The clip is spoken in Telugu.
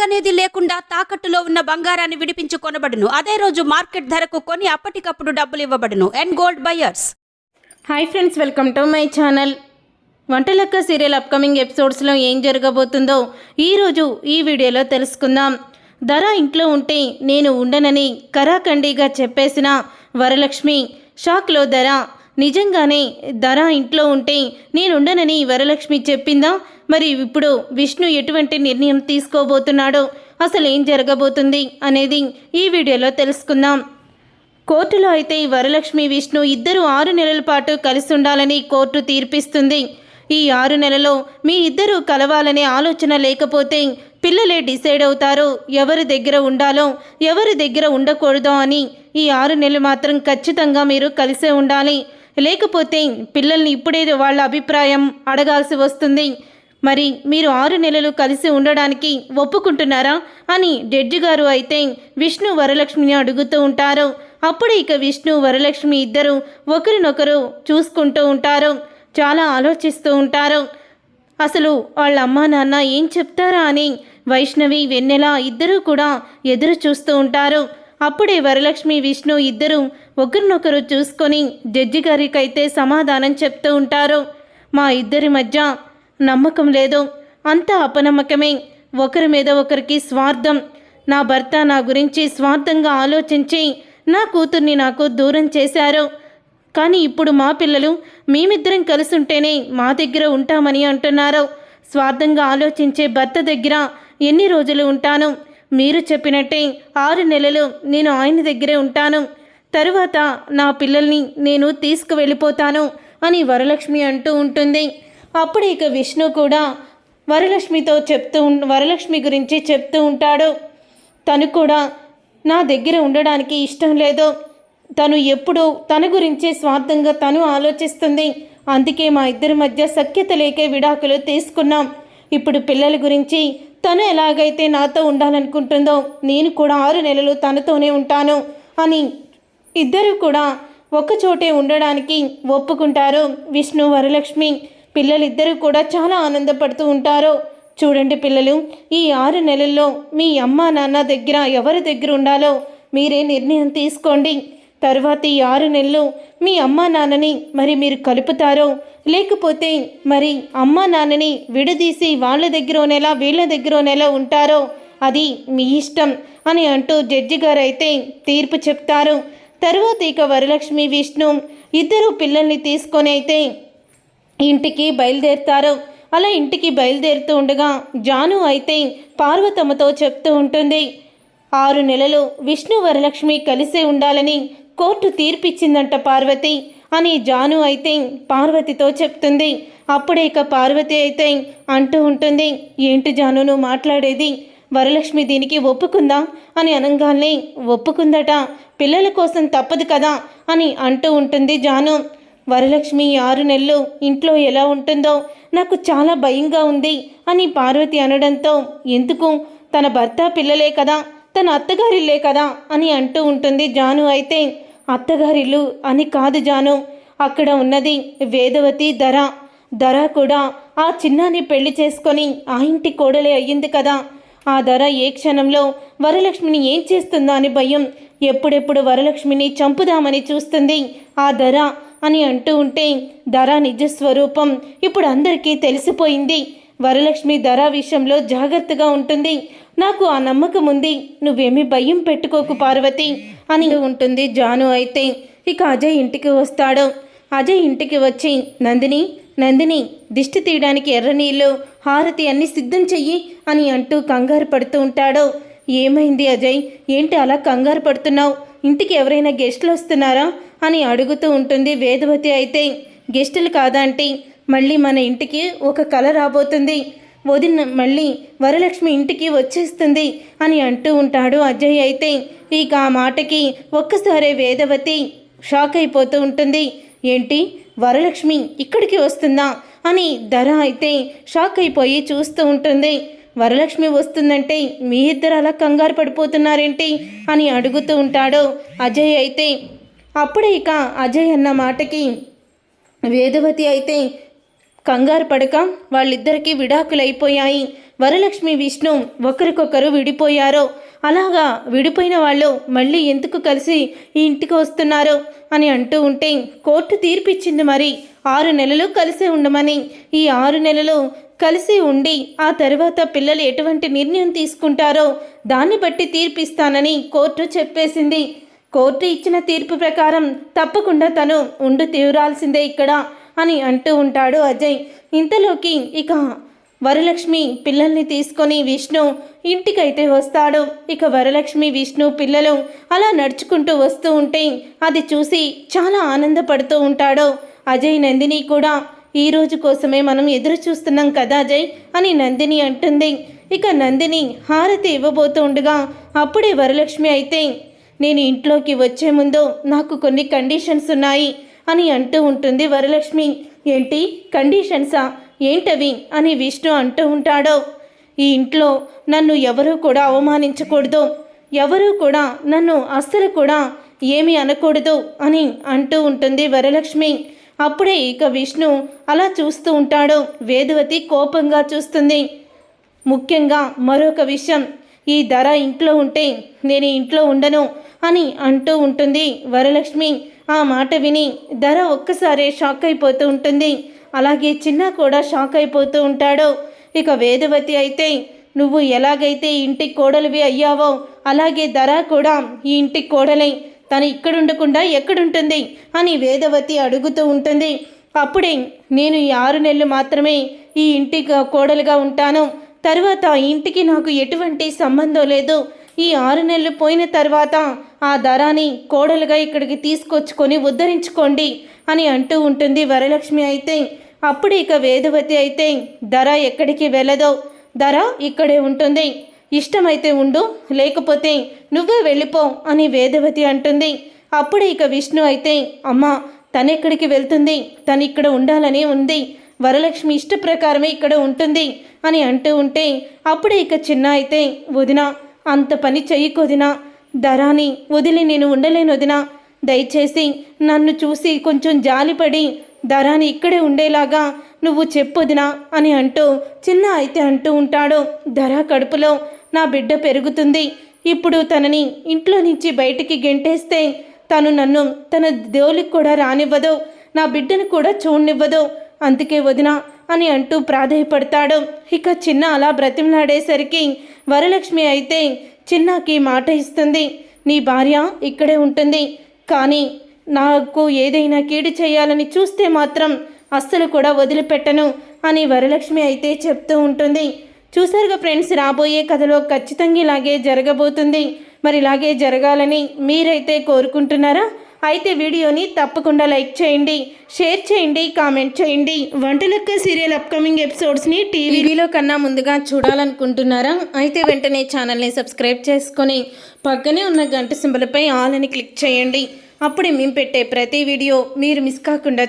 నగనేది లేకుండా తాకట్టులో ఉన్న బంగారాన్ని విడిపించి కొనబడును. అదే రోజు మార్కెట్ ధరకు కొని అప్పటికప్పుడు డబ్బులు ఇవ్వబడును. And gold buyers. Hi friends, welcome to my channel. Vantalakka serial upcoming ఎపిసోడ్స్లో ఏం జరగబోతుందో ఈరోజు ఈ వీడియోలో తెలుసుకుందాం. ధర ఇంట్లో ఉంటే నేను ఉండనని కరాఖండిగా చెప్పేసిన వరలక్ష్మి షాక్లో ధర నిజంగానే ధర ఇంట్లో ఉంటే నేనుండనని వరలక్ష్మి చెప్పిందా? మరి ఇప్పుడు విష్ణు ఎటువంటి నిర్ణయం తీసుకోబోతున్నాడో, అసలు ఏం జరగబోతుంది అనేది ఈ వీడియోలో తెలుసుకుందాం. కోర్టులో అయితే వరలక్ష్మి విష్ణు ఇద్దరు 6 నెలల పాటు కలిసి ఉండాలని కోర్టు తీర్పిస్తుంది. ఈ 6 నెలలో మీ ఇద్దరూ కలవాలనే ఆలోచన లేకపోతే పిల్లలే డిసైడ్ అవుతారు ఎవరి దగ్గర ఉండాలో ఎవరి దగ్గర ఉండకూడదో అని. ఈ 6 నెలలు మాత్రం ఖచ్చితంగా మీరు కలిసే ఉండాలి, లేకపోతే పిల్లల్ని ఇప్పుడే వాళ్ళ అభిప్రాయం అడగాల్సి వస్తుంది. మరి మీరు 6 నెలలు కలిసి ఉండడానికి ఒప్పుకుంటున్నారా అని జడ్జి గారు అయితే విష్ణు వరలక్ష్మిని అడుగుతూ ఉంటారు. అప్పుడు ఇక విష్ణు వరలక్ష్మి ఇద్దరు ఒకరినొకరు చూసుకుంటూ ఉంటారు, చాలా ఆలోచిస్తూ ఉంటారు. అసలు వాళ్ళ అమ్మా నాన్న ఏం చెప్తారా అని వైష్ణవి వెన్నెల ఇద్దరూ కూడా ఎదురు చూస్తూ ఉంటారు. అప్పుడే వరలక్ష్మి విష్ణు ఇద్దరు ఒకరినొకరు చూసుకొని జడ్జి గారికైతే సమాధానం చెప్తూ ఉంటారు. మా ఇద్దరి మధ్య నమ్మకం లేదు, అంతా అపనమ్మకమే, ఒకరి మీద ఒకరికి స్వార్థం. నా భర్త నా గురించి స్వార్థంగా ఆలోచించి నా కూతుర్ని నాకు దూరం చేశారు. కానీ ఇప్పుడు మా పిల్లలు మేమిద్దరం కలిసి ఉంటేనే మా దగ్గర ఉంటామని అంటున్నారు. స్వార్థంగా ఆలోచించే భర్త దగ్గర ఎన్ని రోజులు ఉంటాను? మీరు చెప్పినట్టే 6 నెలలు నేను ఆయన దగ్గరే ఉంటాను, తరువాత నా పిల్లల్ని నేను తీసుకువెళ్ళిపోతాను అని వరలక్ష్మి అంటూ ఉంటుంది. అప్పుడు ఇక విష్ణు కూడా వరలక్ష్మితో వరలక్ష్మి గురించి చెప్తూ ఉంటాడు. తను కూడా నా దగ్గర ఉండడానికి ఇష్టం లేదు, తను ఎప్పుడూ తన గురించి స్వార్థంగా తను ఆలోచిస్తుంది, అందుకే మా ఇద్దరి మధ్య సఖ్యత లేకే విడాకులు తీసుకున్నాం. ఇప్పుడు పిల్లల గురించి తను ఎలాగైతే నాతో ఉండాలనుకుంటుందో నేను కూడా 6 నెలలు తనతోనే ఉంటాను అని ఇద్దరు కూడా ఒక్కచోటే ఉండడానికి ఒప్పుకుంటారు విష్ణు వరలక్ష్మి. పిల్లలిద్దరూ కూడా చాలా ఆనందపడుతూ ఉంటారు. చూడండి పిల్లలు, ఈ 6 నెలల్లో మీ అమ్మా నాన్న దగ్గర ఎవరి దగ్గర ఉండాలో మీరే నిర్ణయం తీసుకోండి. తర్వాత ఈ 6 నెలలు మీ అమ్మా నాన్నని మరి మీరు కలుపుతారో, లేకపోతే మరి అమ్మా నాన్నని విడదీసి వాళ్ళ దగ్గరనేలా వీళ్ళ దగ్గరనేలా ఉంటారో అది మీ ఇష్టం అని అంటూ జడ్జి గారు అయితే తీర్పు చెప్తారు. తర్వాత ఇక వరలక్ష్మి విష్ణు ఇద్దరు పిల్లల్ని తీసుకొని అయితే ఇంటికి బయలుదేరుతారు. అలా ఇంటికి బయలుదేరుతూ ఉండగా జాను అయితే పార్వతమ్మతో చెప్తూ ఉంటుంది, 6 నెలలు విష్ణు వరలక్ష్మి కలిసే ఉండాలని కోర్టు తీర్పిచ్చిందంట పార్వతి అని జాను అయితే పార్వతితో చెప్తుంది. అప్పుడే ఇక పార్వతి అయితే అంటూ ఉంటుంది, ఏంటి జాను నువ్వు మాట్లాడేది? వరలక్ష్మి దీనికి ఒప్పుకుందా అని అనగానే ఒప్పుకుందట, పిల్లల కోసం తప్పదు కదా అని అంటూ ఉంటుంది జాను. వరలక్ష్మి 6 నెలలు ఇంట్లో ఎలా ఉంటుందో నాకు చాలా భయంగా ఉంది అని పార్వతి అనడంతో, ఎందుకు తన భర్త పిల్లలే కదా, తన అత్తగారిల్లే కదా అని అంటూ ఉంటుంది జాను. అయితే అత్తగారిల్లు అని కాదు జాను, అక్కడ ఉన్నది వేదవతి ధర కూడా ఆ చిన్నాన్ని పెళ్లి చేసుకొని ఆ ఇంటి కోడలే అయ్యింది కదా. ఆ ధర ఏ క్షణంలో వరలక్ష్మిని ఏం చేస్తుందో అని భయం, ఎప్పుడెప్పుడు వరలక్ష్మిని చంపుదామని చూస్తుంది ఆ ధర అని అంటూ ఉంటే, ధర నిజస్వరూపం ఇప్పుడు అందరికీ తెలిసిపోయింది. వరలక్ష్మి ధర విషయంలో జాగ్రత్తగా ఉంటుంది, నాకు ఆ నమ్మకం ఉంది, నువ్వేమీ భయం పెట్టుకోకు పార్వతి అని ఉంటుంది జాను. అయితే ఇక అజయ్ ఇంటికి వస్తాడు. అజయ్ ఇంటికి వచ్చి నందిని దిష్టి తీయడానికి ఎర్ర నీళ్ళు హారతి అన్ని సిద్ధం చెయ్యి అని అంటూ కంగారు పడుతూ ఉంటాడు. ఏమైంది అజయ్, ఏంటి అలా కంగారు పడుతున్నావు? ఇంటికి ఎవరైనా గెస్టులు వస్తున్నారా అని అడుగుతూ ఉంటుంది వేదవతి. అయితే గెస్టులు కాదా అంటే, మళ్ళీ మన ఇంటికి ఒక కల రాబోతుంది, వదిన మళ్ళీ వరలక్ష్మి ఇంటికి వచ్చేస్తుంది అని అంటూ ఉంటాడు అజయ్. అయితే ఇక ఆ మాటకి ఒక్కసారే వేదవతి షాక్ అయిపోతూ ఉంటుంది. ఏంటి వరలక్ష్మి ఇక్కడికి వస్తుందా అని ధర అయితే షాక్ అయిపోయి చూస్తూ ఉంటుంది. వరలక్ష్మి వస్తుందంటే మీ ఇద్దరు అలా కంగారు పడిపోతున్నారేంటి అని అడుగుతూ ఉంటాడు అజయ్. అయితే అప్పుడే ఇక అజయ్ అన్న మాటకి వేదవతి అయితే కంగారు పడక వాళ్ళిద్దరికీ విడాకులైపోయాయి, వరలక్ష్మి విష్ణు ఒకరికొకరు విడిపోయారో, అలాగా విడిపోయిన వాళ్ళు మళ్ళీ ఎందుకు కలిసి ఈ ఇంటికి వస్తున్నారు అని అంటూ ఉంటే కోర్టు తీర్పిచ్చింది మరి 6 నెలలు కలిసి ఉండమని. ఈ 6 నెలలు కలిసి ఉండి ఆ తర్వాత పిల్లలు ఎటువంటి నిర్ణయం తీసుకుంటారో దాన్ని బట్టి తీర్పిస్తానని కోర్టు చెప్పేసింది. కోర్టు ఇచ్చిన తీర్పు ప్రకారం తప్పకుండా తను ఉండి తీరాల్సిందే ఇక్కడ అని అంటూ ఉంటాడు అజయ్. ఇంతలోకి ఇక వరలక్ష్మి పిల్లల్ని తీసుకొని విష్ణు ఇంటికైతే వస్తాడు. ఇక వరలక్ష్మి విష్ణు పిల్లలు అలా నడుచుకుంటూ వస్తూ ఉంటే అది చూసి చాలా ఆనందపడుతూ ఉంటాడు అజయ్. నందిని కూడా ఈ రోజు కోసమే మనం ఎదురు చూస్తున్నాం కదా అజయ్ అని నందిని అంటుంది. ఇక నందిని హారతి ఇవ్వబోతూ ఉండగా అప్పుడే వరలక్ష్మి అయితే నేను ఇంట్లోకి వచ్చే ముందు నాకు కొన్ని కండిషన్స్ ఉన్నాయి అని అంటూ ఉంటుంది వరలక్ష్మి. ఏంటి కండిషన్సా, ఏంటవి అని విష్ణు అంటూ ఉంటాడు. ఈ ఇంట్లో నన్ను ఎవరూ కూడా అవమానించకూడదు, ఎవరూ కూడా నన్ను అస్సలు కూడా ఏమీ అనకూడదు అని అంటూ ఉంటుంది వరలక్ష్మి. అప్పుడే ఇక విష్ణు అలా చూస్తూ ఉంటాడు. వేదవతి కోపంగా చూస్తుంది. ముఖ్యంగా మరొక విషయం, ఈ ధర ఇంట్లో ఉంటే నేను ఇంట్లో ఉండను అని అంటూ ఉంటుంది వరలక్ష్మి. ఆ మాట విని ధర ఒక్కసారే షాక్ అయిపోతూ ఉంటుంది. అలాగే చిన్న కూడా షాక్ అయిపోతూ ఉంటాడు. ఇక వేదవతి అయితే నువ్వు ఎలాగైతే ఇంటి కోడలివి అయ్యావో అలాగే ధర కూడా ఈ ఇంటి కోడలై తను ఇక్కడుండకుండా ఎక్కడుంటుంది అని వేదవతి అడుగుతూ ఉంటుంది. అప్పుడే నేను ఈ 6 నెలలు మాత్రమే ఈ ఇంటి కోడలుగా ఉంటాను, తర్వాత ఈ ఇంటికి నాకు ఎటువంటి సంబంధం లేదు. ఈ 6 నెలలు పోయిన తర్వాత ఆ ధరాని కోడలుగా ఇక్కడికి తీసుకొచ్చుకొని ఉద్ధరించుకోండి అని అంటూ ఉంటుంది వరలక్ష్మి. అయితే అప్పుడు ఇక వేదవతి అయితే ధర ఎక్కడికి వెళ్ళదో, ధర ఇక్కడే ఉంటుంది, ఇష్టమైతే ఉండు లేకపోతే నువ్వే వెళ్ళిపో అని వేదవతి అంటుంది. అప్పుడు ఇక విష్ణు అయితే అమ్మా తనెక్కడికి వెళ్తుంది, తను ఇక్కడ ఉండాలని ఉంది, వరలక్ష్మి ఇష్ట ప్రకారమే ఇక్కడ ఉంటుంది అని అంటూ ఉంటే అప్పుడే ఇక చిన్న అయితే వదిన అంత పని చెయ్యకొదినా, ధరాని వదిలి నేను ఉండలేను వదినా, దయచేసి నన్ను చూసి కొంచెం జాలిపడి ధరాని ఇక్కడే ఉండేలాగా నువ్వు చెప్పొదినా అని అంటూ చిన్న అయితే అంటూ ఉంటాడు. ధర కడుపులో నా బిడ్డ పెరుగుతుంది, ఇప్పుడు తనని ఇంట్లో నుంచి బయటికి గెంటేస్తే తను నన్ను తన దేవులికి కూడా రానివ్వదు, నా బిడ్డను కూడా చూడనివ్వదు, అందుకే వదినా అని అంటూ ప్రాధేయపడతాడు. ఇక చిన్న అలా బ్రతిమలాడేసరికి వరలక్ష్మి అయితే చిన్నకి మాట ఇస్తుంది, నీ భార్య ఇక్కడే ఉంటుంది, కానీ నాకు ఏదైనా కీడు చేయాలని చూస్తే మాత్రం అస్సలు కూడా వదిలిపెట్టను అని వరలక్ష్మి అయితే చెప్తూ ఉంటుంది. చూసారుగా ఫ్రెండ్స్, రాబోయే కథలో ఖచ్చితంగా ఇలాగే జరగబోతుంది. మరి ఇలాగే జరగాలని మీరైతే కోరుకుంటున్నారా? అయితే వీడియోని తప్పకుండా లైక్ చేయండి, షేర్ చేయండి, కామెంట్ చేయండి. వంటలక్క సీరియల్ అప్కమింగ్ ఎపిసోడ్స్ని టీవీలో కన్నా ముందుగా చూడాలనుకుంటున్నారా? అయితే వెంటనే ఛానల్ని సబ్స్క్రైబ్ చేసుకొని పక్కనే ఉన్న గంట సింబల్పై ఆల్ అని క్లిక్ చేయండి. అప్పుడే మేము పెట్టే ప్రతి వీడియో మీరు మిస్ కాకుండా